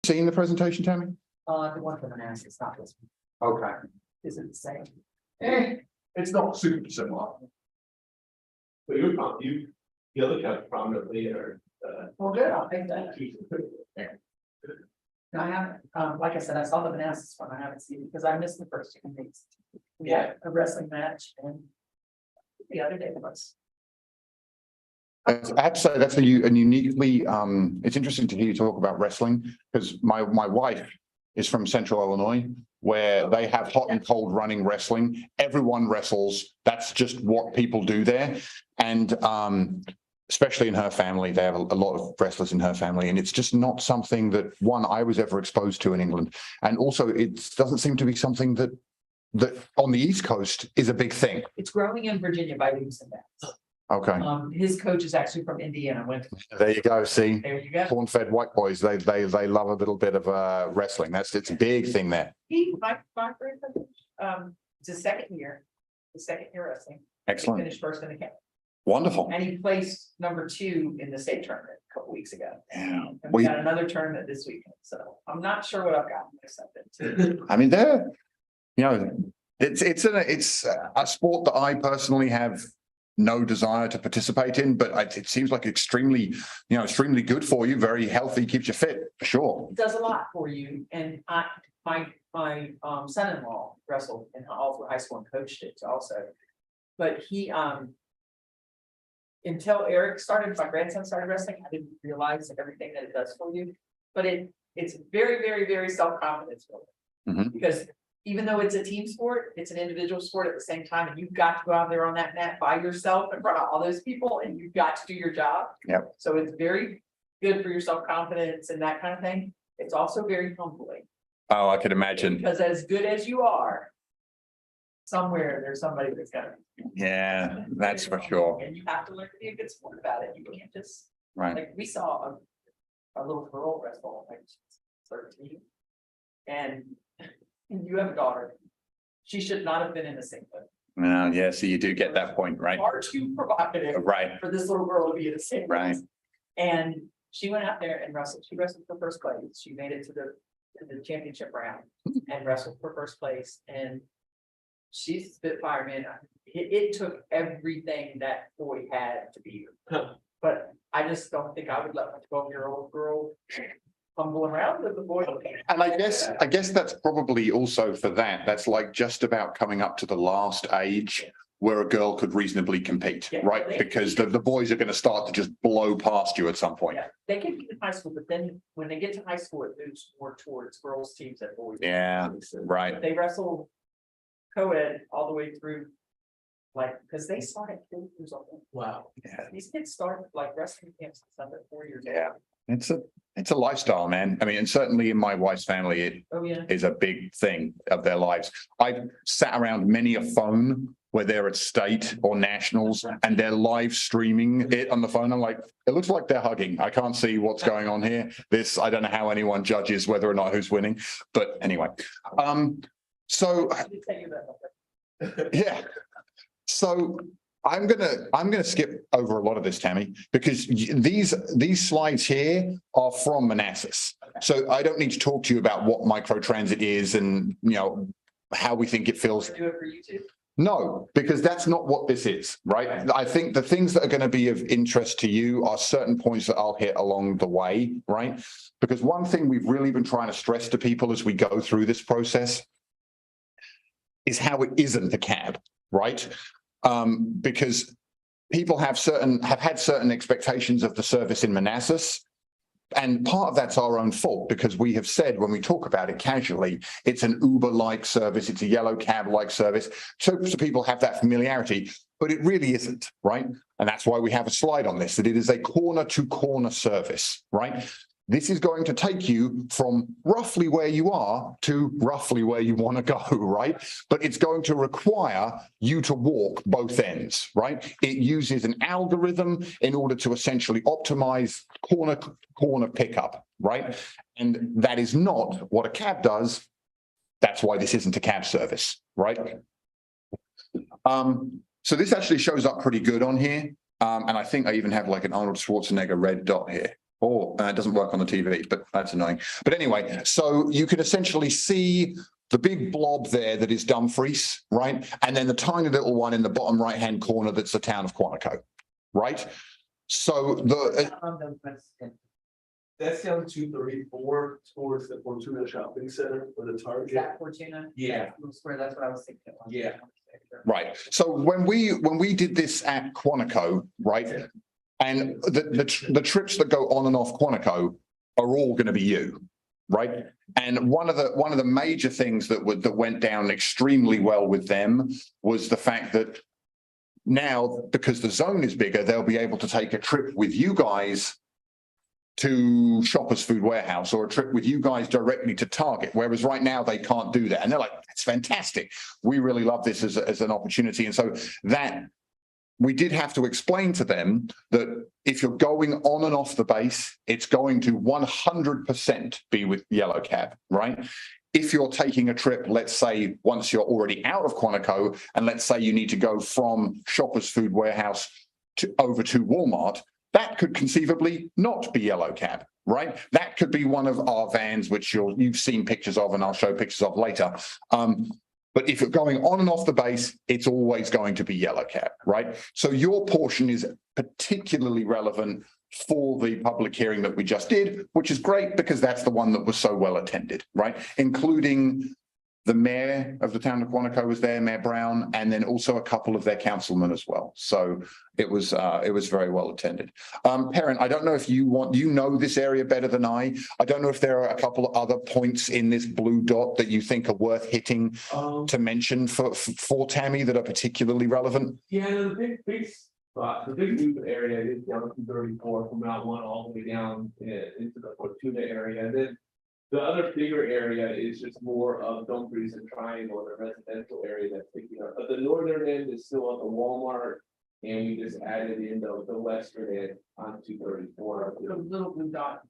seen the presentation, Tammy? The one from the NASA, it's not this one. Okay. Is it the same? It's not super similar. But the other kind of prominently or. Well, good, I'll take that. No, I haven't, like I said, I saw the Manassas one, I haven't seen it because I missed the first 2 days. We had a wrestling match and the other day was. I have to say that's a uniquely, it's interesting to hear you talk about wrestling because my wife is from Central Illinois where they have hot and cold running wrestling. Everyone wrestles. That's just what people do there. And especially in her family, they have a lot of wrestlers in her family. And it's just not something that, one, I was ever exposed to in England. And also it doesn't seem to be something that on the East Coast is a big thing. It's growing in Virginia by leaps and bounds. Okay. His coach is actually from Indiana. There you go. See, There you go. corn-fed white boys. They love a little bit of wrestling. It's a big thing there. My coach, it's his second year wrestling. Excellent. He finished first in the camp. Wonderful. And he placed #2 in the state tournament a couple weeks ago. Yeah. And we got another tournament this weekend. So I'm not sure what I've got mixed up into. I mean, it's a sport that I personally have no desire to participate in, but it seems like extremely good for you, very healthy, keeps you fit for sure. It does a lot for you. And my son-in-law wrestled in all through high school and coached it also. But he until my grandson started wrestling, I didn't realize everything that it does for you. But it's very, very, very self-confidence building. Because even though it's a team sport, it's an individual sport at the same time, and you've got to go out there on that mat by yourself in front of all those people, and you've got to do your job. Yep. So it's very good for your self-confidence and that kind of thing. It's also very humbling. Oh, I can imagine. Because as good as you are, somewhere there's somebody that's gonna. Yeah, that's for sure. And you have to learn to be a good sport about it. You can't just, Right. like, we saw a little girl wrestle, like 13. And you have a daughter. She should not have been in the singlet. Yeah, so you do get that point, right? Far too provocative. Right. For this little girl to be in the singlet. Right. And she went out there and wrestled. She wrestled for first place. She made it to the championship round and wrestled for first place. And she's a spitfire, man. It took everything that boy had to be her. But I just don't think I would let my 12-year-old girl fumble around with the boy. And I guess that's probably also for that's like just about coming up to the last age where a girl could reasonably compete, right? Because the boys are going to start to just blow past you at some point. Yeah, they can be in high school, but then when they get to high school, it moves more towards girls' teams than boys. Yeah, right. They wrestle co-ed all the way through, like, because they start at 4 years old. Wow. Yeah. These kids start like wrestling camps and stuff at 4 years old. Yeah. It's a lifestyle, man. I mean, and certainly in my wife's family, it is a big thing of their lives. I've sat around many a phone where they're at state or nationals and they're live streaming it on the phone. I'm like, it looks like they're hugging. I can't see what's going on here. I don't know how anyone judges whether or not who's winning, but anyway. So yeah. So I'm gonna skip over a lot of this, Tammy, because these slides here are from Manassas. So I don't need to talk to you about what microtransit is and how we think it feels. Do it for YouTube? No, because that's not what this is, right? I think the things that are going to be of interest to you are certain points that I'll hit along the way, right? Because one thing we've really been trying to stress to people as we go through this process is how it isn't a cab, right? Because people have had certain expectations of the service in Manassas. And part of that's our own fault because we have said when we talk about it casually, it's an Uber-like service, it's a yellow cab-like service. So people have that familiarity, but it really isn't, right? And that's why we have a slide on this, that it is a corner-to-corner service, right? This is going to take you from roughly where you are to roughly where you want to go, right? But it's going to require you to walk both ends, right? It uses an algorithm in order to essentially optimize corner pickup, right? And that is not what a cab does. That's why this isn't a cab service, right? So this actually shows up pretty good on here. And I think I even have like an Arnold Schwarzenegger red dot here. Oh, it doesn't work on the TV, but that's annoying. But anyway, so you can essentially see the big blob there that is Dumfries, right? And then the tiny little one in the bottom right-hand corner that's the town of Quantico, right? So That's down 234 towards the Fortuna Shopping Center for the Is Target. that Fortuna? Yeah. Square, that's what I was thinking. Yeah. right. So when we did this at Quantico, right? And the trips that go on and off Quantico are all going to be you, right? And one of the major things that went down extremely well with them was the fact that now, because the zone is bigger, they'll be able to take a trip with you guys to Shoppers Food Warehouse or a trip with you guys directly to Target, whereas right now they can't do that. And they're like, that's fantastic. We really love this as an opportunity. And so that we did have to explain to them that if you're going on and off the base, it's going to 100% be with Yellow Cab, right? If you're taking a trip, let's say once you're already out of Quantico, and let's say you need to go from Shoppers Food Warehouse over to Walmart, that could conceivably not be Yellow Cab, right? That could be one of our vans, which you've seen pictures of, and I'll show pictures of later. But if you're going on and off the base, it's always going to be Yellow Cab, right? So your portion is particularly relevant for the public hearing that we just did, which is great because that's the one that was so well attended, right? Including the mayor of the town of Quantico was there, Mayor Brown, and then also a couple of their councilmen as well. So it was very well attended. Perrin, I don't know if you know this area better than I. I don't know if there are a couple of other points in this blue dot that you think are worth hitting to mention for Tammy that are particularly relevant. Yeah, the big spot, the big loop area is down to 34 from Route 1 all the way down into the Fortuna area. And then the other bigger area is just more of Dumfries and Triangle, the residential area that's picking up. But the northern end is still at the Walmart, and we just added in the western end on 234. The little blue dot.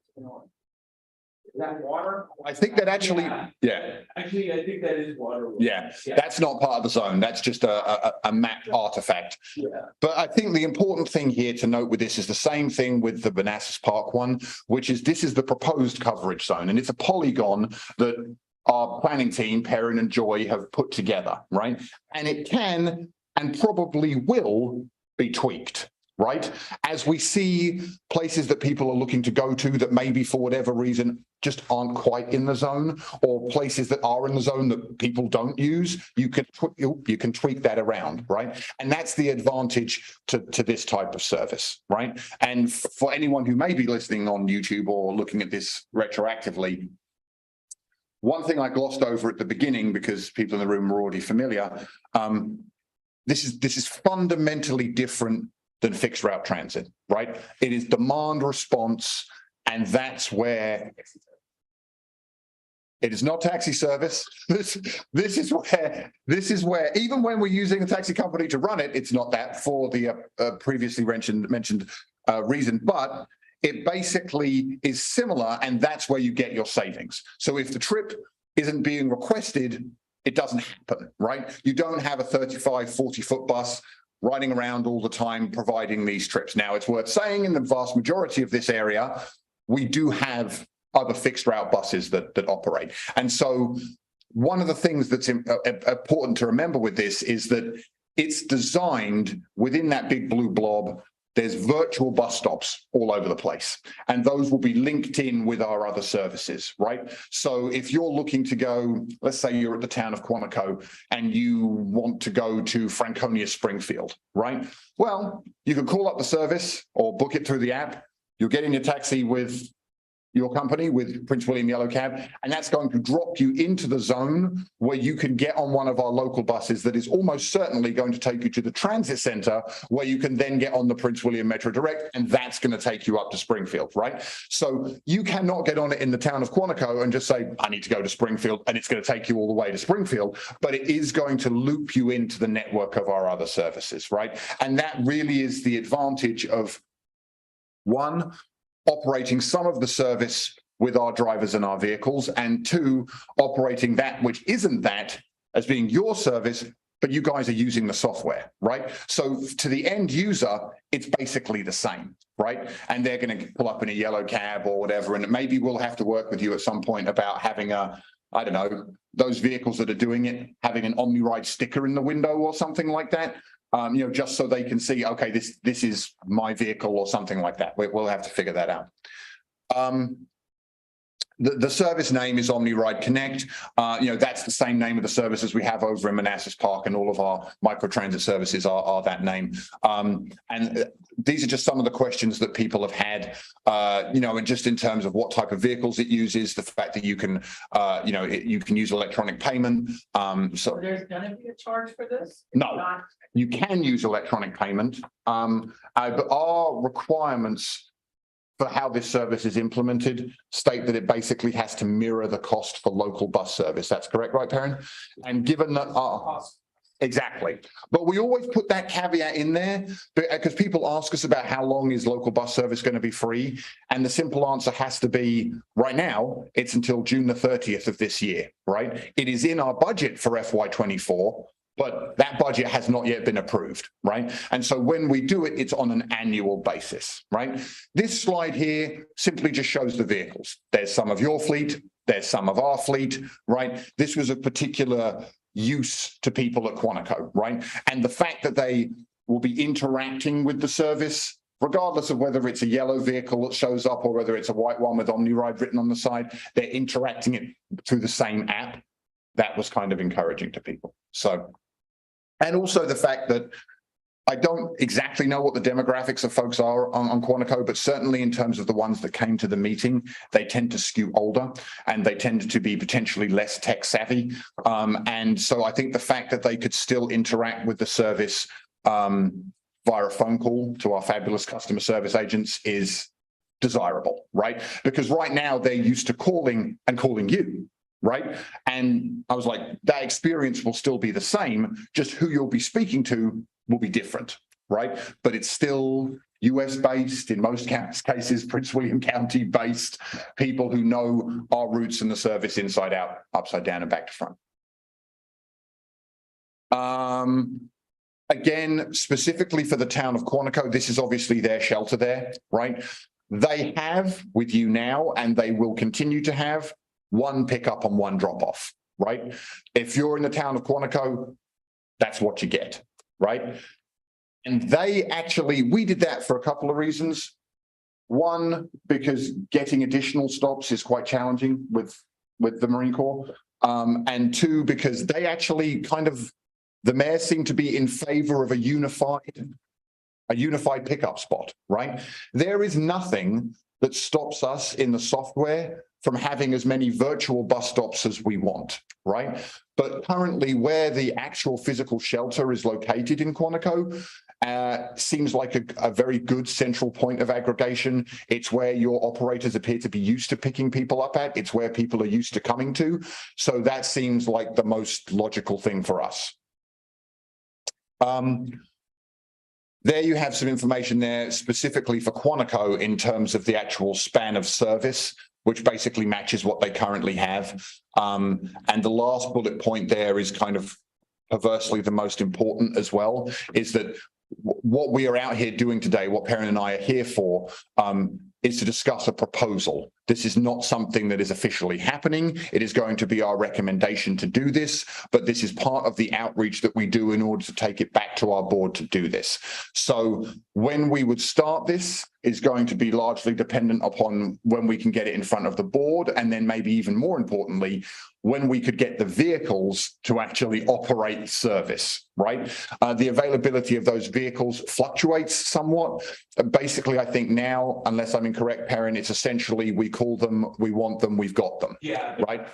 Is that water? I think that actually, yeah. Actually, I think that is water. Yeah, that's not part of the zone. That's just a map artifact. Yeah. But I think the important thing here to note with this is the same thing with the Manassas Park one, which is this is the proposed coverage zone, and it's a polygon that our planning team, Perrin and Joy, have put together, right? And it can and probably will be tweaked, right? As we see places that people are looking to go to that maybe for whatever reason just aren't quite in the zone, or places that are in the zone that people don't use, you can tweak that around, right? And that's the advantage to this type of service, right? And for anyone who may be listening on YouTube or looking at this retroactively, one thing I glossed over at the beginning because people in the room are already familiar, this is fundamentally different than fixed route transit, right? It is demand response, and that's where it is not taxi service. This is where even when we're using a taxi company to run it, it's not that for the previously mentioned reason, but it basically is similar, and that's where you get your savings. So if the trip isn't being requested, it doesn't happen, right? You don't have a 35, 40-foot bus riding around all the time providing these trips. Now, it's worth saying in the vast majority of this area, we do have other fixed route buses that operate. And so one of the things that's important to remember with this is that it's designed within that big blue blob. There's virtual bus stops all over the place, and those will be linked in with our other services, right? So if you're looking to go, let's say you're at the town of Quantico and you want to go to Franconia Springfield, right? Well, you can call up the service or book it through the app. You'll get in your taxi with your company, with Prince William Yellow Cab, and that's going to drop you into the zone where you can get on one of our local buses that is almost certainly going to take you to the transit center, where you can then get on the Prince William Metro Direct, and that's going to take you up to Springfield, right? So you cannot get on it in the town of Quantico and just say, I need to go to Springfield, and it's going to take you all the way to Springfield, but it is going to loop you into the network of our other services, right? And that really is the advantage of, one, operating some of the service with our drivers and our vehicles, and two, operating that which isn't that as being your service, but you guys are using the software, right? So to the end user, it's basically the same, right? And they're going to pull up in a yellow cab or whatever, and maybe we'll have to work with you at some point about having a, I don't know, those vehicles that are doing it, having an Omni Ride sticker in the window or something like that, you know, just so they can see, okay, this is my vehicle or something like that. We'll have to figure that out. The service name is Omni Ride Connect. You know, that's the same name of the services we have over in Manassas Park, and all of our microtransit services are that name. And these are just some of the questions that people have had, you know, and just in terms of what type of vehicles it uses, the fact that you can, you know, you can use electronic payment. So there's gonna be a charge for this? No, you can use electronic payment, but our requirements for how this service is implemented state that it basically has to mirror the cost for local bus service. That's correct, right, Perrin? And given that exactly, but we always put that caveat in there because people ask us about how long is local bus service going to be free, and the simple answer has to be right now it's until June the 30th of this year, right? It is in our budget for FY24, but that budget has not yet been approved, right? And so when we do it, it's on an annual basis, right? This slide here simply just shows the vehicles. There's some of your fleet, there's some of our fleet, right? This was a particular use to people at Quantico, right? And the fact that they will be interacting with the service, regardless of whether it's a yellow vehicle that shows up or whether it's a white one with Omni Ride written on the side, they're interacting it through the same app. That was kind of encouraging to people. So, and also the fact that I don't exactly know what the demographics of folks are on Quantico, but certainly in terms of the ones that came to the meeting, they tend to skew older and they tend to be potentially less tech savvy. And so I think the fact that they could still interact with the service via a phone call to our fabulous customer service agents is desirable, right? Because right now they're used to calling you. Right. And I was like, that experience will still be the same, just who you'll be speaking to will be different. Right. But it's still US based, in most cases, Prince William County based people who know our routes and the service inside out, upside down and back to front. Again, specifically for the town of Quantico, this is obviously their shelter there. Right. They have with you now, and they will continue to have one pickup and one drop off, right? If you're in the town of Quantico, that's what you get, right? And they actually, we did that for a couple of reasons. One, because getting additional stops is quite challenging with the Marine Corps. And two, because they actually the mayor seemed to be in favor of a unified pickup spot, right? There is nothing that stops us in the software from having as many virtual bus stops as we want, right? But currently where the actual physical shelter is located in Quantico seems like a very good central point of aggregation. It's where your operators appear to be used to picking people up at. It's where people are used to coming to. So that seems like the most logical thing for us. There you have some information there specifically for Quantico in terms of the actual span of service, which basically matches what they currently have. And the last bullet point there is kind of perversely the most important as well, is that what we are out here doing today, what Perrin and I are here for, is to discuss a proposal. This is not something that is officially happening. It is going to be our recommendation to do this, but this is part of the outreach that we do in order to take it back to our board to do this. So when we would start this is going to be largely dependent upon when we can get it in front of the board, and then maybe even more importantly, when we could get the vehicles to actually operate service, right? The availability of those vehicles fluctuates somewhat. Basically, I think now, unless I'm incorrect, Perrin, it's essentially we call them, we want them, we've got them. Yeah. Right?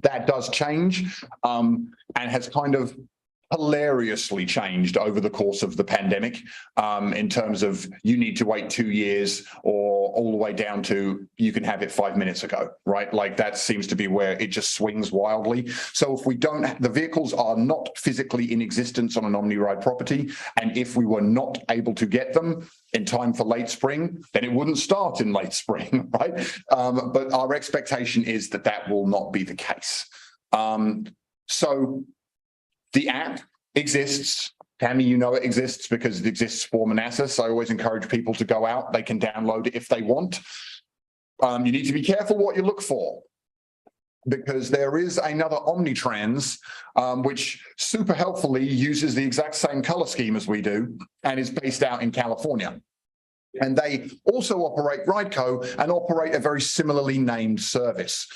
That does change and has kind of hilariously changed over the course of the pandemic in terms of you need to wait 2 years or all the way down to you can have it 5 minutes ago, right? Like that seems to be where it just swings wildly. So if we don't, the vehicles are not physically in existence on an Omni Ride property, and if we were not able to get them in time for late spring, then it wouldn't start in late spring, right? But our expectation is that that will not be the case. So The app exists. Tammy, you know it exists because it exists for Manassas. I always encourage people to go out. They can download it if they want. You need to be careful what you look for, because there is another Omnitrans, which super helpfully uses the exact same color scheme as we do and is based out in California. And they also operate Rideco and operate a very similarly named service.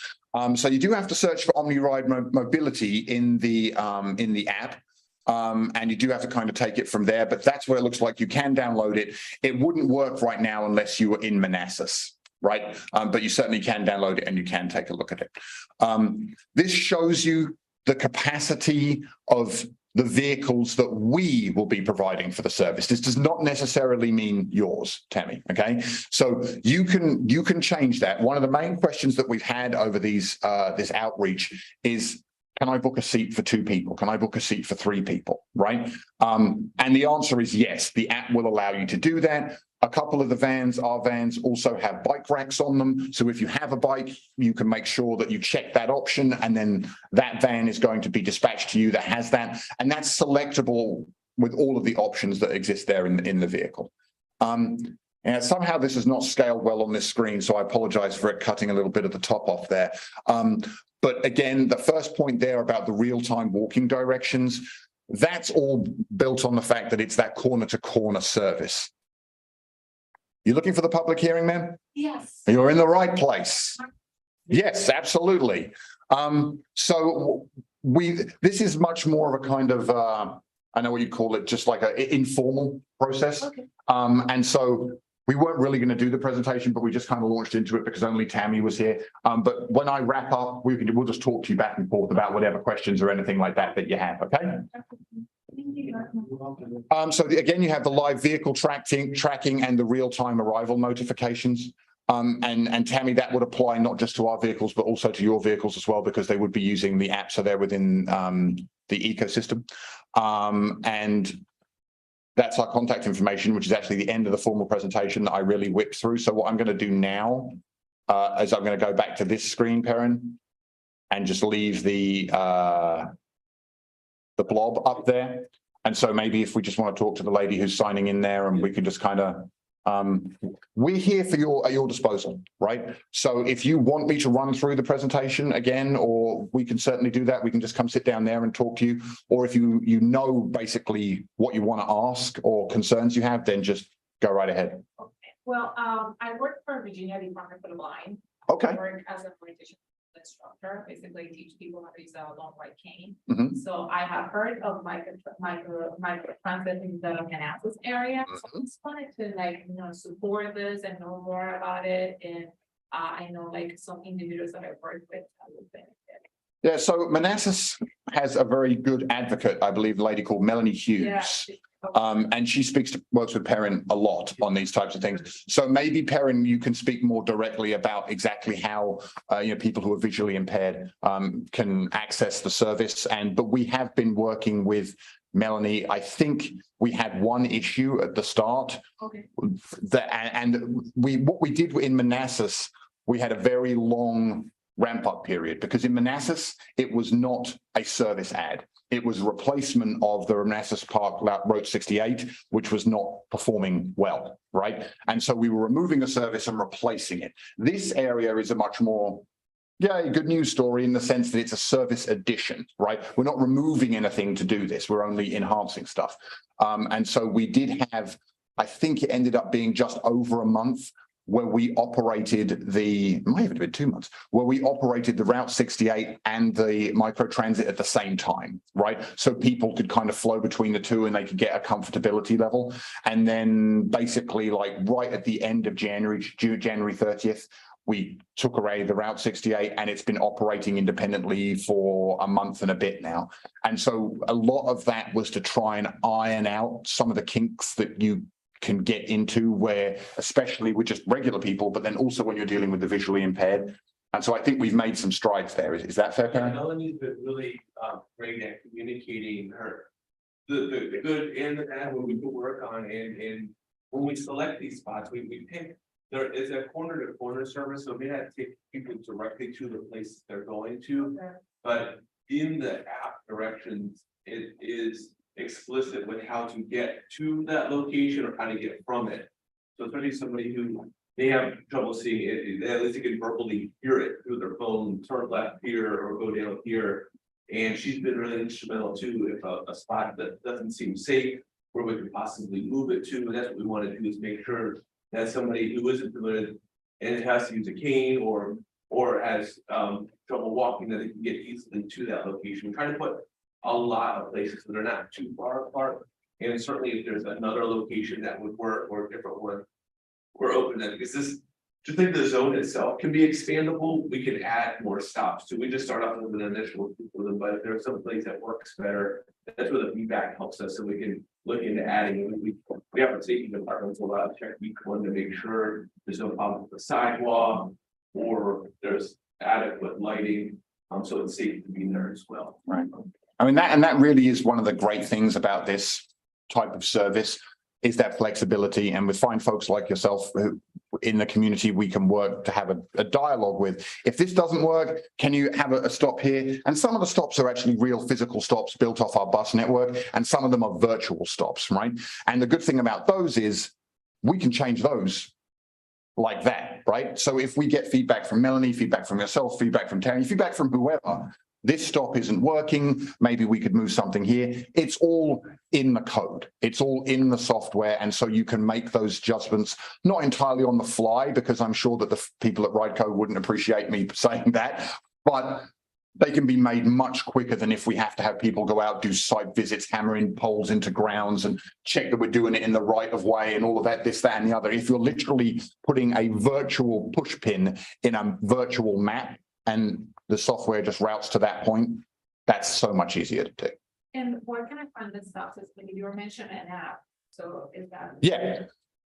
So you do have to search for Omni Ride Mobility in the app. And you do have to kind of take it from there, but that's where it looks like you can download it. It wouldn't work right now unless you were in Manassas, right? But you certainly can download it and you can take a look at it. This shows you the capacity of the vehicles that we will be providing for the service. This does not necessarily mean yours, Tammy, okay? So you can change that. One of the main questions that we've had over this outreach is, can I book a seat for 2 people? Can I book a seat for 3 people, right? And the answer is yes, the app will allow you to do that. A couple of the vans, our vans, also have bike racks on them. So if you have a bike, you can make sure that you check that option, and then that van is going to be dispatched to you that has that. And that's selectable with all of the options that exist there in the vehicle. And somehow this is not scaled well on this screen, so I apologize for it cutting a little bit of the top off there. But again, the first point there about the real-time walking directions, that's all built on the fact that it's that corner-to-corner service. You looking for the public hearing, ma'am? Yes. You're in the right place. Yes, absolutely. So this is much more of a kind of, I know what you call it, just like an informal process. Okay. And so we weren't really going to do the presentation, but we just kind of launched into it because only Tammy was here. But when I wrap up, we'll just talk to you back and forth about whatever questions or anything like that you have, okay? So again, you have the live vehicle tracking and the real-time arrival notifications. And Tammy, that would apply not just to our vehicles, but also to your vehicles as well, because they would be using the app, so they're within the ecosystem. And that's our contact information, which is actually the end of the formal presentation that I really whipped through. So what I'm going to do now is I'm going to go back to this screen, Perrin, and just leave the blob up there. And so maybe if we just want to talk to the lady who's signing in there, and we can just kind of, we're here for at your disposal, right? So if you want me to run through the presentation again, or we can certainly do that, we can just come sit down there and talk to you. Or if you know basically what you want to ask or concerns you have, then just go right ahead. Okay. Well, I work for Virginia Department for the Blind. Okay. I work as a orientation instructor, basically teach people how to use a long ride cane. Mhm. So I have heard of micro transit in the Manassas area. So I just wanted to support this and know more about it. And I know some individuals that I work with would benefit. Yeah, so Manassas has a very good advocate, I believe, a lady called Melanie Hughes. Yeah. And she works with Perrin a lot on these types of things. So maybe Perrin, you can speak more directly about exactly how people who are visually impaired can access the service. But we have been working with Melanie. I think we had one issue at the start. Okay. What we did in Manassas, we had a very long ramp-up period, because in Manassas, it was not a service ad. It was a replacement of the Manassas Park Route 68, which was not performing well, right? And so we were removing a service and replacing it. This area is a much more, good news story in the sense that it's a service addition, right? We're not removing anything to do this. We're only enhancing stuff. And so we did have, I think it ended up being just over a month where we operated it might even have been 2 months, where we operated the Route 68 and the microtransit at the same time, right? So people could kind of flow between the two and they could get a comfortability level. And then basically right at the end of January 30th, we took away the Route 68 and it's been operating independently for a month and a bit now. And so a lot of that was to try and iron out some of the kinks that you can get into, where especially with just regular people, but then also when you're dealing with the visually impaired. And so I think we've made some strides there. Is that fair, Karen? Melanie's been really great at communicating the good and the bad, what we can work on, and when we select these spots, we pick, there is a corner to corner service, so we may not take people directly to the places they're going to, but in the app directions, it is explicit with how to get to that location or how to get from it. So especially somebody who may have trouble seeing it, at least they can verbally hear it through their phone, turn left here or go down here. And she's been really instrumental too, if a spot that doesn't seem safe, where we could possibly move it to, and that's what we want to do, is make sure that somebody who isn't familiar and has to use a cane or has trouble walking, that they can get easily to that location. We try to put a lot of places that are not too far apart, and certainly if there's another location that would work or a different one, we're open to that, because this, just like the zone itself can be expandable, we can add more stops. So we just start off with an initial, but if there's some place that works better, that's where the feedback helps us, so we can look into adding. We have a safety department, so a lot of check week one to make sure there's no problem with the sidewalk or there's adequate lighting, so it's safe to be there as well. Right. I mean, that really is one of the great things about this type of service, is that flexibility. And with fine folks like yourself who in the community, we can work to have a dialogue with. If this doesn't work, can you have a stop here? And some of the stops are actually real physical stops built off our bus network, and some of them are virtual stops, right? And the good thing about those is we can change those like that, right? So if we get feedback from Melanie, feedback from yourself, feedback from Terry, feedback from whoever, this stop isn't working, maybe we could move something here. It's all in the code. It's all in the software. And so you can make those adjustments, not entirely on the fly, because I'm sure that the people at Rideco wouldn't appreciate me saying that, but they can be made much quicker than if we have to have people go out, do site visits, hammer in poles into grounds and check that we're doing it in the right of way and all of that, this, that, and the other. If you're literally putting a virtual push pin in a virtual map and the software just routes to that point, that's so much easier to do. And where can I find the stuff? You were mentioning an app, so is that? Yeah,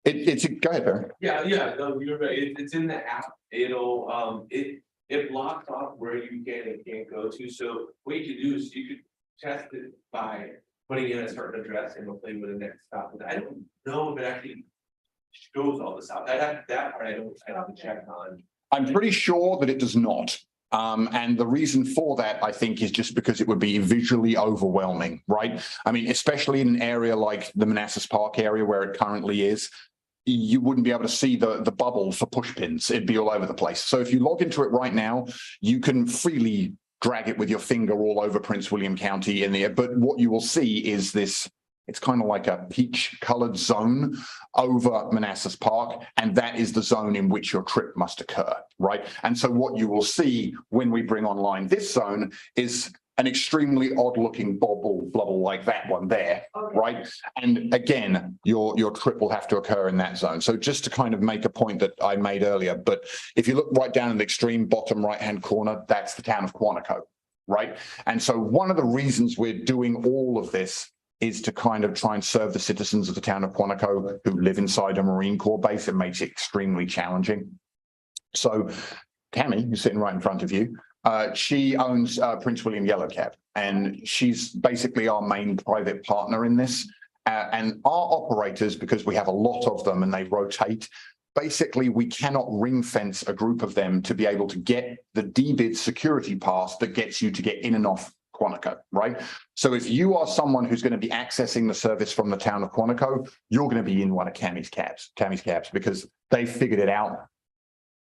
it's go ahead, Barry. Yeah, no, you're right. It's in the app. It'll it blocks off where you can and can't go to. So what you can do is you could test it by putting in a certain address and it'll play with the next stop. But I don't know if it actually shows all this out. That part I have to check on. I'm pretty sure that it does not. And the reason for that, I think, is just because it would be visually overwhelming, right? I mean, especially in an area like the Manassas Park area where it currently is, you wouldn't be able to see the bubble for push pins. It'd be all over the place. So if you log into it right now, you can freely drag it with your finger all over Prince William County in there. But what you will see is this, it's kind of like a peach colored zone over Manassas Park. And that is the zone in which your trip must occur, right? And so what you will see when we bring online this zone is an extremely odd looking bubble like that one there, Okay. right? And again, your trip will have to occur in that zone. So just to kind of make a point that I made earlier, but if you look right down in the extreme bottom right-hand corner, that's the town of Quantico, right? And so one of the reasons we're doing all of this is to kind of try and serve the citizens of the town of Quantico who live inside a Marine Corps base. It makes it extremely challenging. So Tammy, who's sitting right in front of you, she owns Prince William Yellow Cab, and she's basically our main private partner in this. And our operators, because we have a lot of them and they rotate, basically we cannot ring fence a group of them to be able to get the DBID security pass that gets you to get in and off Quantico, right? So if you are someone who's going to be accessing the service from the town of Quantico, you're going to be in one of Tammy's cabs, because they've figured it out.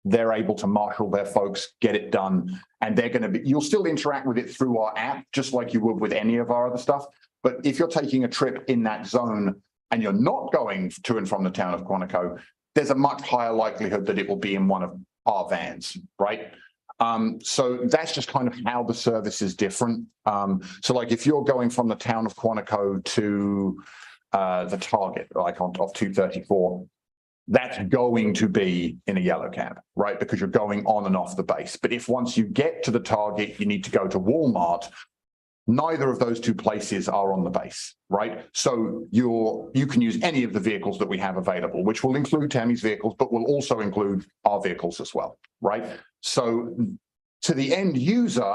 They're able to marshal their folks, get it done, and they're going to be, you'll still interact with it through our app, just like you would with any of our other stuff. But if you're taking a trip in that zone and you're not going to and from the town of Quantico, there's a much higher likelihood that it will be in one of our vans, right? So that's just kind of how the service is different. So like if you're going from the town of Quantico to the Target, like off 234, that's going to be in a yellow cab, right? Because you're going on and off the base. But if once you get to the Target, you need to go to Walmart, neither of those two places are on the base, right? So you can use any of the vehicles that we have available, which will include Tammy's vehicles, but will also include our vehicles as well, right? So to the end user,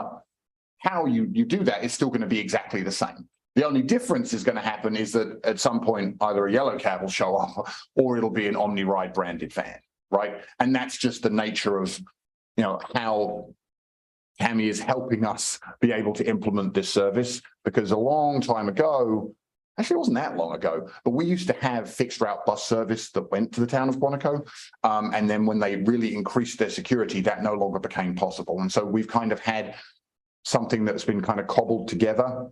how you do that is still going to be exactly the same. The only difference is going to happen is that at some point, either a yellow cab will show up or it'll be an Omni Ride branded van, right? And that's just the nature of, how Tammy is helping us be able to implement this service, because a long time ago, actually it wasn't that long ago, but we used to have fixed route bus service that went to the town of Quantico. And then when they really increased their security, that no longer became possible. And so we've kind of had something that's been kind of cobbled together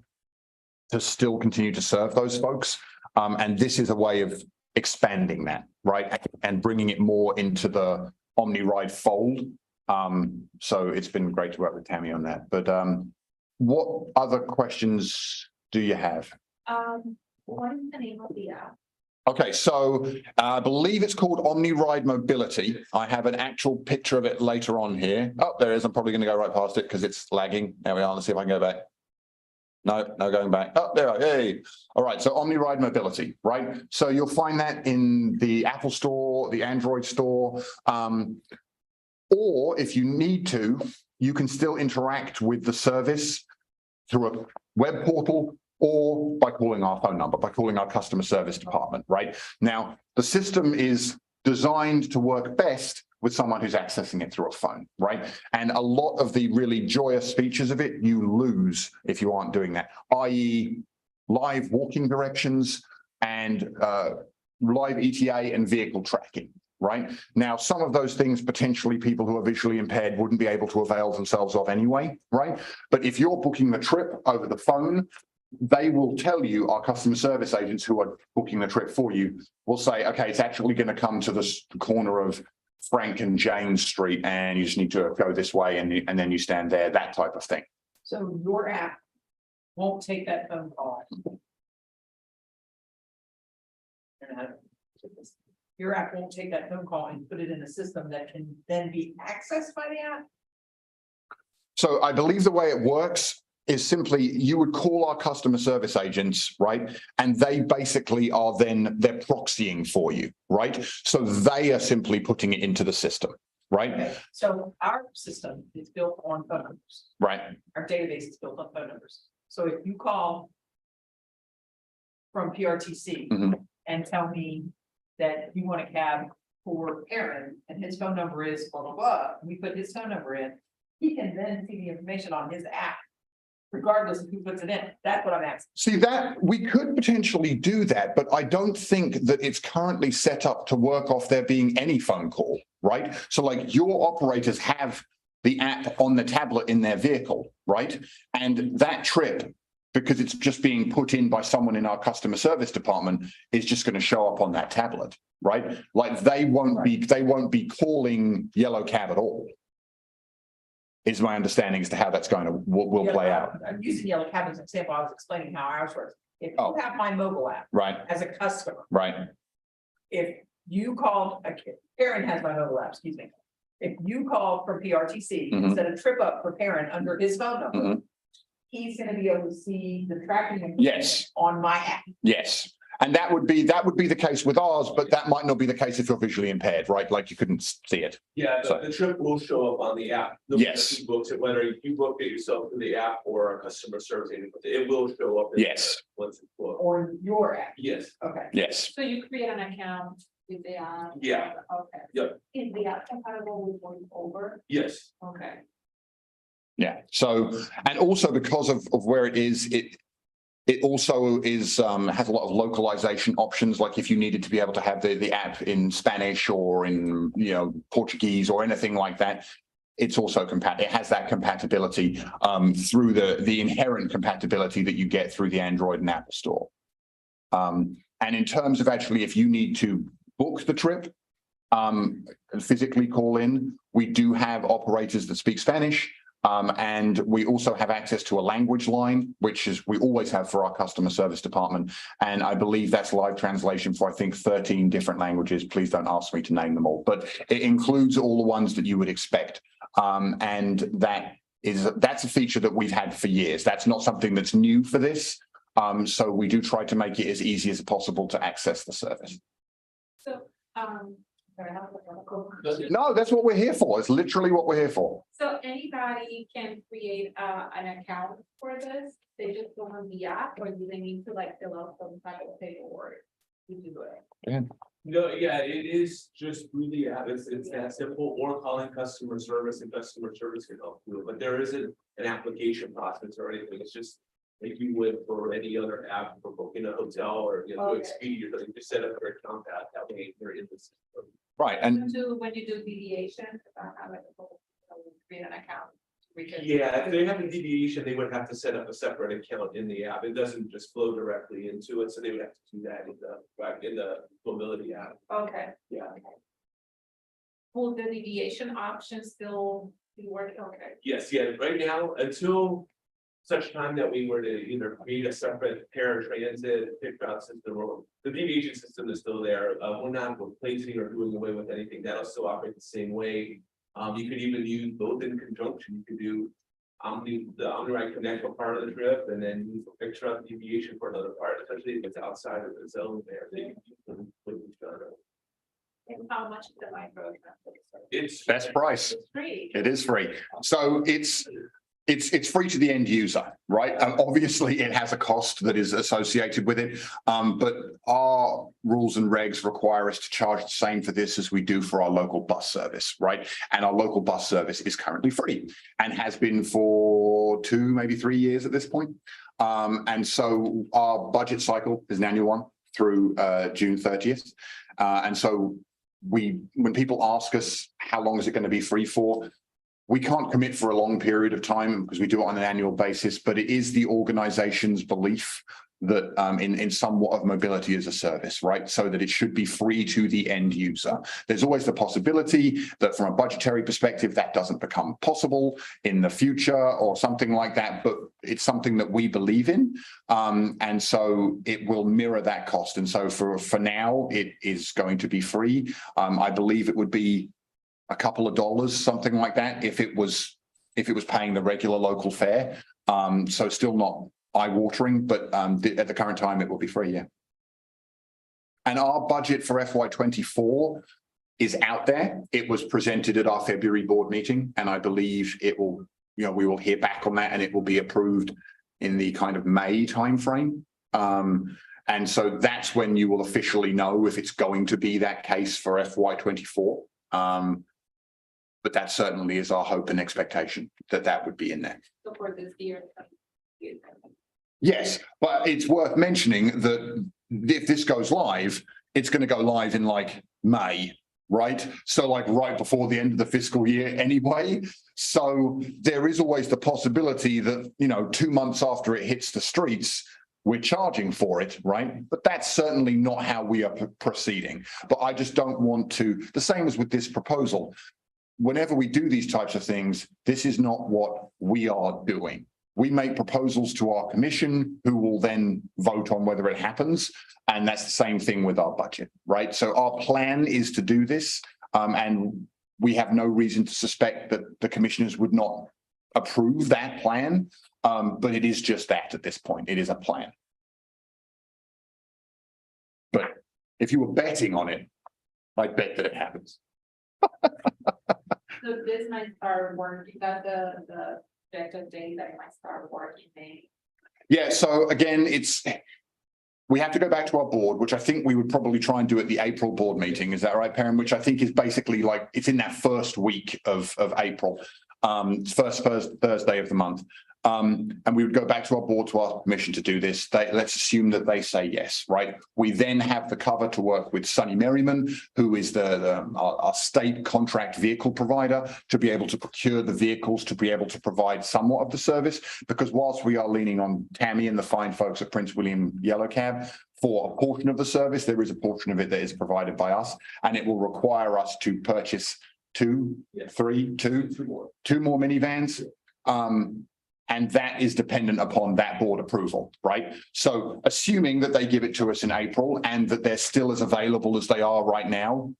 to still continue to serve those folks. And this is a way of expanding that, right? And bringing it more into the Omni Ride fold. So it's been great to work with Tammy on that. But what other questions do you have? What is the name of the app? Okay, so I believe it's called Omni Ride Mobility. I have an actual picture of it later on here. Oh, there it is. I'm probably going to go right past it because it's lagging. There we are. Let's see if I can go back. No, no going back. Oh, there. Hey. All right. So Omni Ride Mobility, right? So you'll find that in the Apple Store, the Android Store, or if you need to, you can still interact with the service through a web portal or by calling our phone number, by calling our customer service department, right? Now, the system is designed to work best with someone who's accessing it through a phone, right? And a lot of the really joyous features of it, you lose if you aren't doing that, i.e. live walking directions and live ETA and vehicle tracking, right? Now, some of those things potentially people who are visually impaired wouldn't be able to avail themselves of anyway, right? But if you're booking the trip over the phone, they will tell you, our customer service agents who are booking the trip for you will say, okay, it's actually going to come to the corner of Frank and James Street and you just need to go this way and then you stand there, that type of thing. So your app won't take that phone call. Your app won't take that phone call and put it in a system that can then be accessed by the app? So I believe the way it works is simply you would call our customer service agents, right? And they basically are then, they're proxying for you, right? So they are simply putting it into the system, right? Okay, so our system is built on phone numbers. Right. Our database is built on phone numbers. So if you call from PRTC and tell me that you want a cab for Aaron and his phone number is blah, blah, blah, we put his phone number in, he can then see the information on his app, regardless of who puts it in. That's what I'm asking. See, that we could potentially do that, but I don't think that it's currently set up to work off there being any phone call, right? So like your operators have the app on the tablet in their vehicle, right? And that trip, because it's just being put in by someone in our customer service department, is just going to show up on that tablet, right? Like they won't be calling Yellow Cab at all. Is my understanding as to how that's going to will play out. I'm using Yellow Cab as an example. I was explaining how ours works. If you have my mobile app, right, as a customer, right, if you called, Karen has my mobile app, excuse me. If you call from PRTC and set a trip up for Karen under his phone number, he's going to be able to see the tracking on my app. Yes. And that would be the case with ours, but that might not be the case if you're visually impaired, right? Like you couldn't see it. Yeah, the trip will show up on the app. Yes. Who books it, whether you book it yourself through the app or a customer service agent, it will show up. Once it's booked. On your app. Yes. Okay. Yes. So you create an account with the app? Yeah. Okay. Yep. Is the app compatible with going over? Yes. Okay. Yeah. So, and also because of where it is, it also is has a lot of localization options. Like if you needed to be able to have the app in Spanish or in Portuguese or anything like that, it's also compatible. It has that compatibility through the inherent compatibility that you get through the Android and Apple Store. And in terms of actually, if you need to book the trip, physically call in, we do have operators that speak Spanish. And we also have access to a language line, which is we always have for our customer service department. And I believe that's live translation for, I think, 13 different languages. Please don't ask me to name them all, but it includes all the ones that you would expect. And that's a feature that we've had for years. That's not something that's new for this. So we do try to make it as easy as possible to access the service. So, no, that's what we're here for. It's literally what we're here for. So anybody can create an account for this? They just go on the app, or do they need to like fill out some type of paperwork? to do it? No, yeah, it is just really, it's that simple, or calling customer service and customer service can help you, but there isn't an application process or anything, it's just. Like you would for any other app for booking a hotel or, you know, Okay. Expedia, you just set up your account that way you're in the system. Right, and When you do deviation, have like create an account. Yeah, if they have a deviation, they would have to set up a separate account in the app. It doesn't just flow directly into it, so they would have to do that in the mobility app. Okay. Yeah. Will the deviation option still be working? Okay. Yes, yeah, right now, until such time that we were to either create a separate paratransit pick route system, or the deviation system is still there. We're not replacing or doing away with anything. That'll still operate the same way. You could even use both in conjunction. You could do the Omni Connect for part of the trip, and then use the pick route deviation for another part, especially if it's outside of the zone there. They can use them with each other. And how much is the micro? It's best price. It's free. It is free. So it's free to the end user, right? Obviously, it has a cost that is associated with it. But our rules and regs require us to charge the same for this as we do for our local bus service, right? And our local bus service is currently free and has been for 2, maybe 3 years at this point. And so our budget cycle is an annual one through June 30th. And so when people ask us how long is it going to be free for, we can't commit for a long period of time because we do it on an annual basis, but it is the organization's belief that in somewhat of mobility as a service, right? So that it should be free to the end user. There's always the possibility that from a budgetary perspective, that doesn't become possible in the future or something like that, but it's something that we believe in. And so it will mirror that cost. And so for now, it is going to be free. I believe it would be a couple of dollars, something like that, if it was paying the regular local fare. So still not eye-watering, but at the current time it will be free, yeah. And our budget for FY24 is out there. It was presented at our February board meeting, and I believe it will, we will hear back on that, and it will be approved in the kind of May timeframe. And so that's when you will officially know if it's going to be that case for FY24. But that certainly is our hope and expectation that would be in there. So for this year. Yes, but it's worth mentioning that if this goes live, it's going to go live in like May, right? So like right before the end of the fiscal year anyway. So there is always the possibility that, 2 months after it hits the streets, we're charging for it, right? But that's certainly not how we are proceeding. But I just don't want to, the same as with this proposal, whenever we do these types of things, this is not what we are doing. We make proposals to our commission who will then vote on whether it happens. And that's the same thing with our budget, right? So our plan is to do this. And we have no reason to suspect that the commissioners would not approve that plan. But it is just that at this point, it is a plan. But if you were betting on it, I'd bet that it happens. So this might start working, that the projected date that it might start working May. Yeah, so again, we have to go back to our board, which I think we would probably try and do at the April board meeting. Is that right, Perrin? Which I think is basically like, it's in that first week of April, first Thursday of the month. And we would go back to our board to ask permission to do this. Let's assume that they say yes, right? We then have the cover to work with Sunny Merriman, who is our state contract vehicle provider, to be able to procure the vehicles, to be able to provide somewhat of the service. Because whilst we are leaning on Tammy and the fine folks at Prince William Yellow Cab for a portion of the service, there is a portion of it that is provided by us, and it will require us to purchase two more minivans. And that is dependent upon that board approval, right? So assuming that they give it to us in April and that they're still as available as they are right now,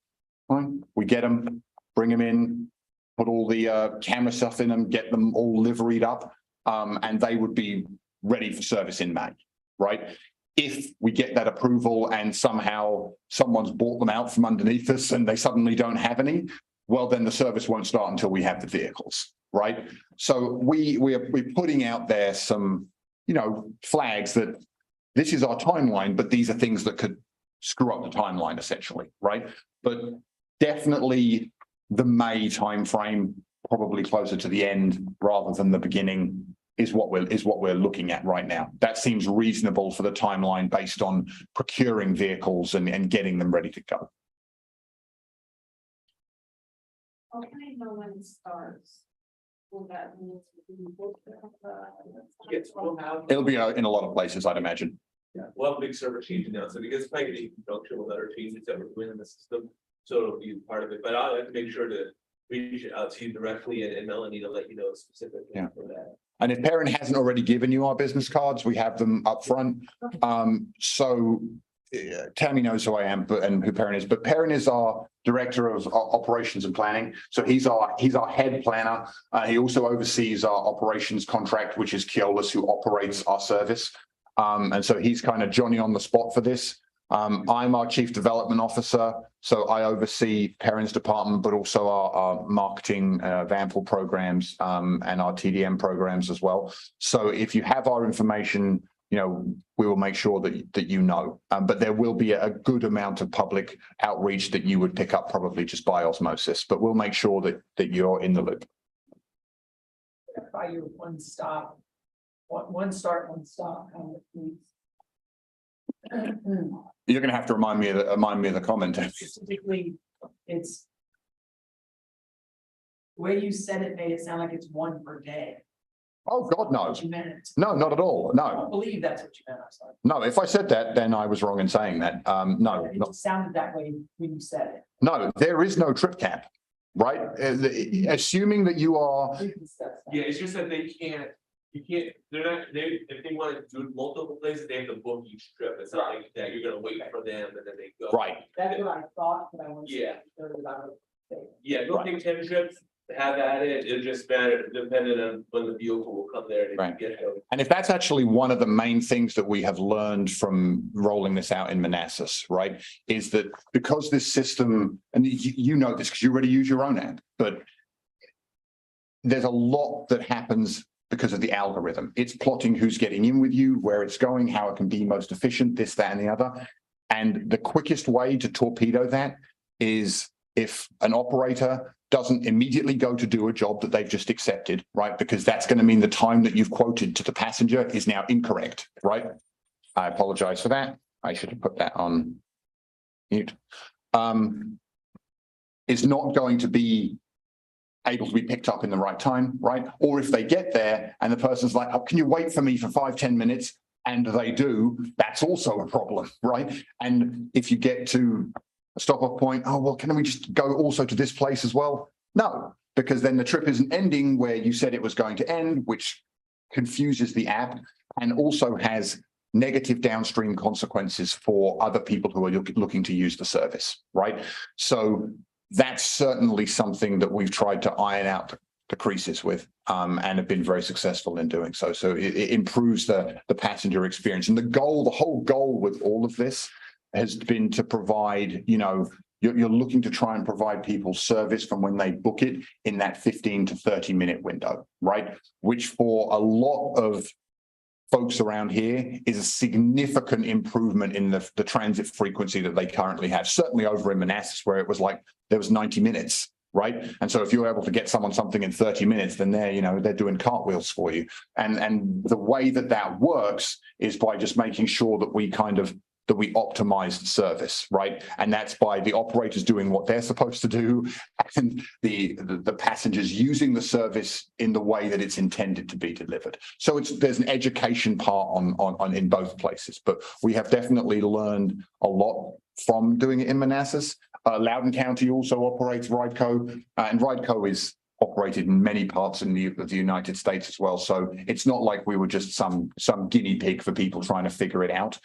we get them, bring them in, put all the camera stuff in them, get them all liveried up, and they would be ready for service in May, right? If we get that approval and somehow someone's bought them out from underneath us and they suddenly don't have any, well, then the service won't start until we have the vehicles. Right. So we're putting out there some, flags that this is our timeline, but these are things that could screw up the timeline essentially, right? But definitely the May timeframe, probably closer to the end rather than the beginning, is what we're looking at right now. That seems reasonable for the timeline based on procuring vehicles and getting them ready to go. How can I know when it starts? Will that mean to be booked? Yes, we'll have. It'll be in a lot of places, I'd imagine. Yeah, we'll have a big server change now, so because it's probably gonna be conjunction with other changes that we're doing in the system. So it'll be part of it, but I'll have to make sure to reach out to you directly and Melanie to let you know specifically for that. And if Perrin hasn't already given you our business cards, we have them up front. So Tammy knows who I am, and who Perrin is, but Perrin is our director of operations and planning. So he's our head planner. He also oversees our operations contract, which is Keolis, who operates our service. And so he's kind of Johnny on the spot for this. I'm our chief development officer, so I oversee Perrin's department, but also our marketing VAMPL programs and our TDM programs as well. So if you have our information, you know, we will make sure that you know. But there will be a good amount of public outreach that you would pick up probably just by osmosis. But we'll make sure that you're in the loop. By your one start, one stop kind of things. You're going to have to remind me of the comment. Specifically, it's the way you said it made it sound like it's one per day. Oh God, no. What you meant. No, not at all. I No, don't believe that's what you meant. I'm sorry. no. If I said that, then I was wrong in saying that. No, It just sounded that way when you said it. no, there is no trip cap, right? Assuming that you are, We can discuss that. Yeah, it's just that they're not, if they want to do multiple places, they have to book each trip. It's not like that, you're gonna wait for them and then they go. right. That's what I thought, but I want to. Yeah. Say. Yeah, go take 10 trips, have at it, it'll just matter, depending on when the vehicle will come there. Right. Get them. And if that's actually one of the main things that we have learned from rolling this out in Manassas, right, is that because this system, and you know this because you already use your own app, but there's a lot that happens because of the algorithm. It's plotting who's getting in with you, where it's going, how it can be most efficient, this, that, and the other. And the quickest way to torpedo that is if an operator doesn't immediately go to do a job that they've just accepted, right? Because that's going to mean the time that you've quoted to the passenger is now incorrect, right? I apologize for that. I should have put that on mute. Is not going to be able to be picked up in the right time, right? Or if they get there and the person's like, oh, can you wait for me for 5-10 minutes? And they do, that's also a problem, right? And if you get to a stop-off point, oh, well, can we just go also to this place as well? No, because then the trip isn't ending where you said it was going to end, which confuses the app and also has negative downstream consequences for other people who are looking to use the service, right? So that's certainly something that we've tried to iron out the creases with and have been very successful in doing so. So it improves the passenger experience. And the whole goal with all of this has been to provide, you know, you're looking to try and provide people service from when they book it in that 15 to 30-minute window, right? Which for a lot of folks around here is a significant improvement in the transit frequency that they currently have. Certainly over in Manassas, where it was like there was 90 minutes, right? And so if you're able to get someone something in 30 minutes, then they're doing cartwheels for you. And the way that works is by just making sure that we optimize the service, right? And that's by the operators doing what they're supposed to do and the passengers using the service in the way that it's intended to be delivered. So there's an education part on in both places, but we have definitely learned a lot from doing it in Manassas. Loudoun County also operates Rideco, and Rideco is operated in many parts of the United States as well. So it's not like we were just some guinea pig for people trying to figure it out.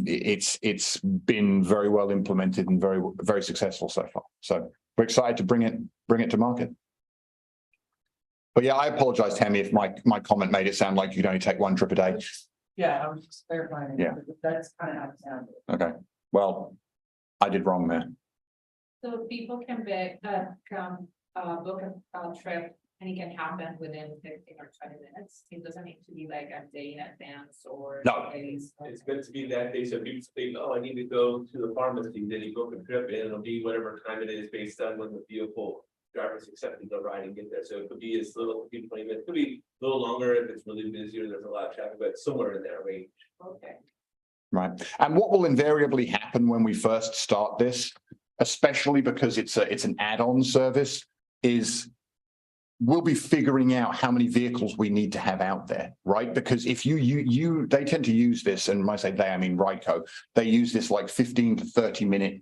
It's been very well implemented and very, very successful so far. So we're excited to bring it to market. But yeah, I apologize, Tammy, if my comment made it sound like you could only take one trip a day. Yeah, I was just clarifying. Yeah. That's kind of how it sounded. Okay, well, I did wrong there. So people can book a trip And it can happen within 15 or 20 minutes. It doesn't need to be like a day in advance or. No. days. It's meant to be that day, so people think, oh, I need to go to the pharmacy, then you book a trip and it'll be whatever time it is based on when the vehicle driver's accepting the ride and get there. So it could be as little, 15, 20 minutes, it could be a little longer if it's really busy or there's a lot of traffic, but somewhere in that range. Okay. Right. And what will invariably happen when we first start this, especially because it's an add-on service, is we'll be figuring out how many vehicles we need to have out there, right? Because if they tend to use this, and when I say they, I mean Ryco, they use this like 15 to 30 minute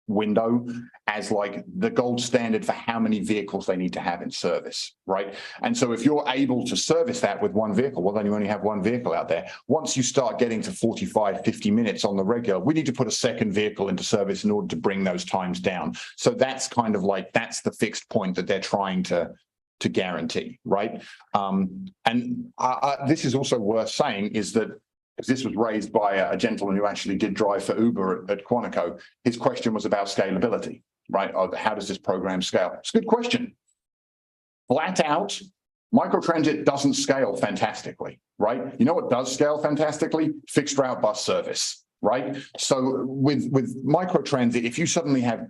window as like the gold standard for how many vehicles they need to have in service, right? And so if you're able to service that with one vehicle, well, then you only have one vehicle out there. Once you start getting to 45, 50 minutes on the regular, we need to put a second vehicle into service in order to bring those times down. So that's kind of like, that's the fixed point that they're trying to guarantee, right? This is also worth saying is that, because this was raised by a gentleman who actually did drive for Uber at Quantico. His question was about scalability, right? How does this program scale? It's a good question. Flat out, microtransit doesn't scale fantastically, right? You know what does scale fantastically? Fixed route bus service, right? So with microtransit, if you suddenly have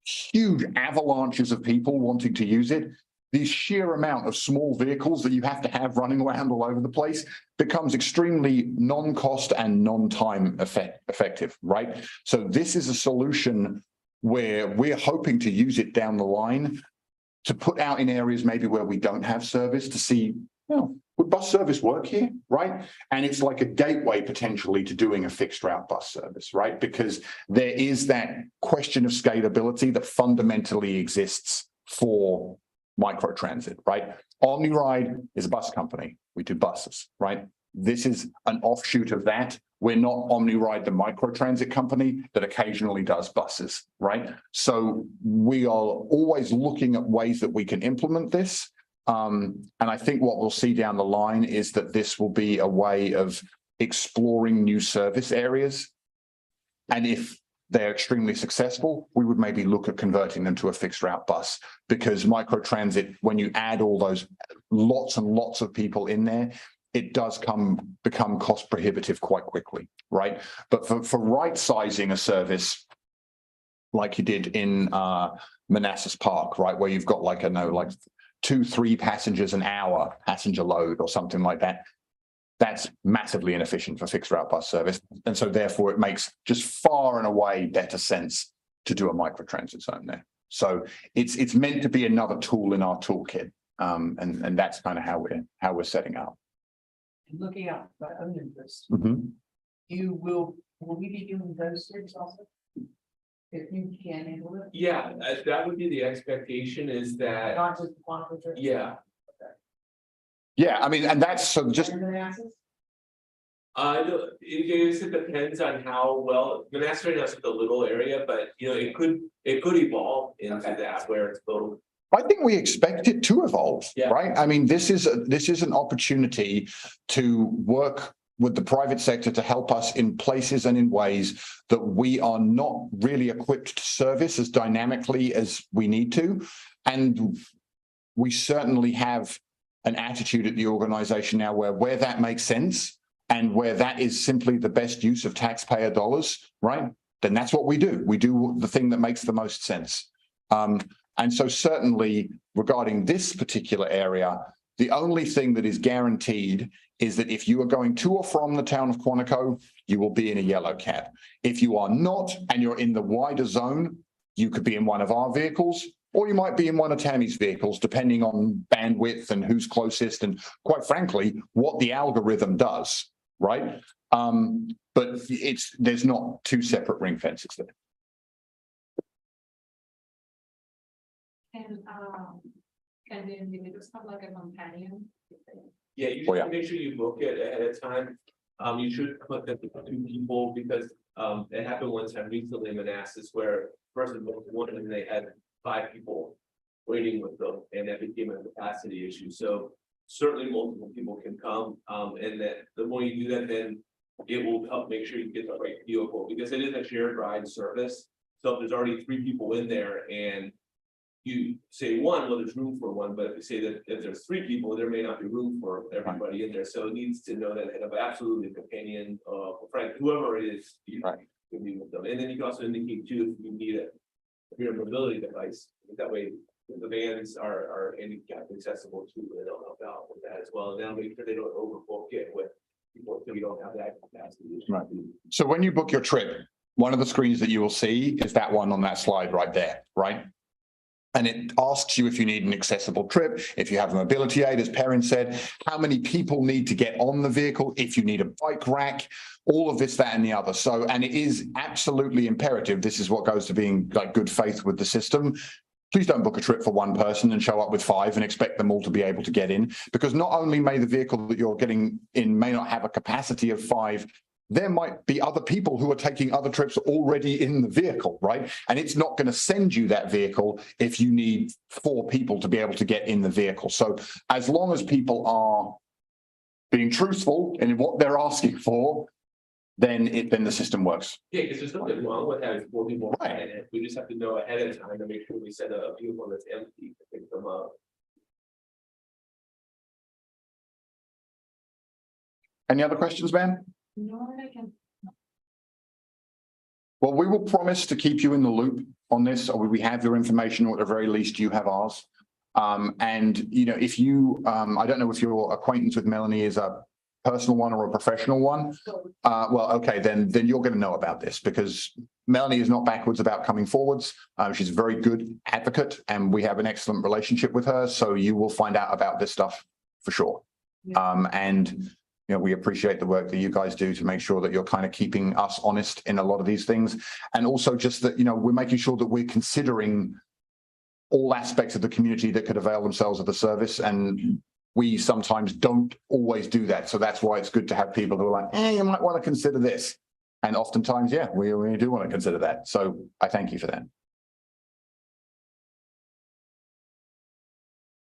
huge avalanches of people wanting to use it, the sheer amount of small vehicles that you have to have running around all over the place becomes extremely non-cost and non-time effective, right? So this is a solution where we're hoping to use it down the line to put out in areas maybe where we don't have service to see, would bus service work here, right? And it's like a gateway potentially to doing a fixed route bus service, right? Because there is that question of scalability that fundamentally exists for microtransit, right? OmniRide is a bus company. We do buses, right? This is an offshoot of that. We're not OmniRide, the microtransit company that occasionally does buses, right? So we are always looking at ways that we can implement this. And I think what we'll see down the line is that this will be a way of exploring new service areas. And if they're extremely successful, we would maybe look at converting them to a fixed route bus, because microtransit, when you add all those lots and lots of people in there, it does become cost prohibitive quite quickly, right? But for right sizing a service, like you did in Manassas Park, right, where you've got like 2-3 passengers an hour passenger load or something like that, that's massively inefficient for fixed route bus service. And so therefore it makes just far and away better sense to do a microtransit zone there. So it's meant to be another tool in our toolkit. And that's kind of how we're setting up. Looking at my own interest, Mm-hmm. will we be doing those things also? If you can handle it, Yeah, that would be the expectation is that, not just one for sure. yeah. Yeah, I mean, and that's so just. It depends on how well, Manassas right now is a little area, but it could evolve into that where it's both. I think we expect it to evolve, Yeah. right? I mean, this is an opportunity to work with the private sector to help us in places and in ways that we are not really equipped to service as dynamically as we need to. And we certainly have an attitude at the organization now where that makes sense and where that is simply the best use of taxpayer dollars, right? Then that's what we do. We do the thing that makes the most sense. And so certainly regarding this particular area, the only thing that is guaranteed is that if you are going to or from the town of Quantico, you will be in a yellow cab. If you are not, and you're in the wider zone, you could be in one of our vehicles, or you might be in one of Tammy's vehicles, depending on bandwidth and who's closest, and quite frankly, what the algorithm does, right? But there's not two separate ring fences there. And can the individuals have like a companion? Yeah, you should make sure you book it ahead of time. You should put the 2 people because it happened one time recently in Manassas where person booked one and they had 5 people waiting with them, and that became a capacity issue. So certainly multiple people can come, and that the more you do that, then it will help make sure you get the right vehicle, because it is a shared ride service. So if there's already 3 people in there and you say one, well, there's room for one, but if you say that if there's three people, there may not be room for everybody in there, so it needs to know that and have absolutely a companion, friend, whoever it is. Right. Can be with them, and then you can also indicate too, if you need a rear mobility device, that way the vans are handicap accessible too, and they'll help out with that as well, and they'll make sure they don't overbook it with people, so you don't have that capacity. Right. So when you book your trip, one of the screens that you will see is that one on that slide right there, right? And it asks you if you need an accessible trip, if you have a mobility aid, as Perrin said, how many people need to get on the vehicle, if you need a bike rack, all of this, that, and the other. So, and it is absolutely imperative. This is what goes to being like good faith with the system. Please don't book a trip for one person and show up with 5 and expect them all to be able to get in, because not only may the vehicle that you're getting in may not have a capacity of 5, there might be other people who are taking other trips already in the vehicle, right? And it's not going to send you that vehicle if you need 4 people to be able to get in the vehicle. So as long as people are being truthful in what they're asking for, then the system works. Yeah, because there's nothing wrong with having 4 people in Right. it. We just have to know ahead of time to make sure we set a vehicle that's empty to pick them up. Any other questions, ma'am? No, I can. Well, we will promise to keep you in the loop on this, or we have your information, or at the very least you have ours. And, you know, if you, I don't know if your acquaintance with Melanie is a personal one or a professional one. Well, okay, then you're going to know about this, because Melanie is not backwards about coming forwards. She's a very good advocate and we have an excellent relationship with her. So you will find out about this stuff for sure. And you know, we appreciate the work that you guys do to make sure that you're kind of keeping us honest in a lot of these things. And also just that, you know, we're making sure that we're considering all aspects of the community that could avail themselves of the service. And we sometimes don't always do that. So that's why it's good to have people who are like, you might want to consider this. And oftentimes, yeah, we do want to consider that. So I thank you for that.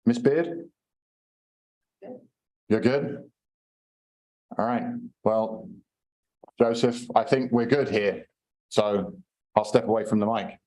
Miss Beard? You're good? All right. Well, Joseph, I think we're good here. So I'll step away from the mic.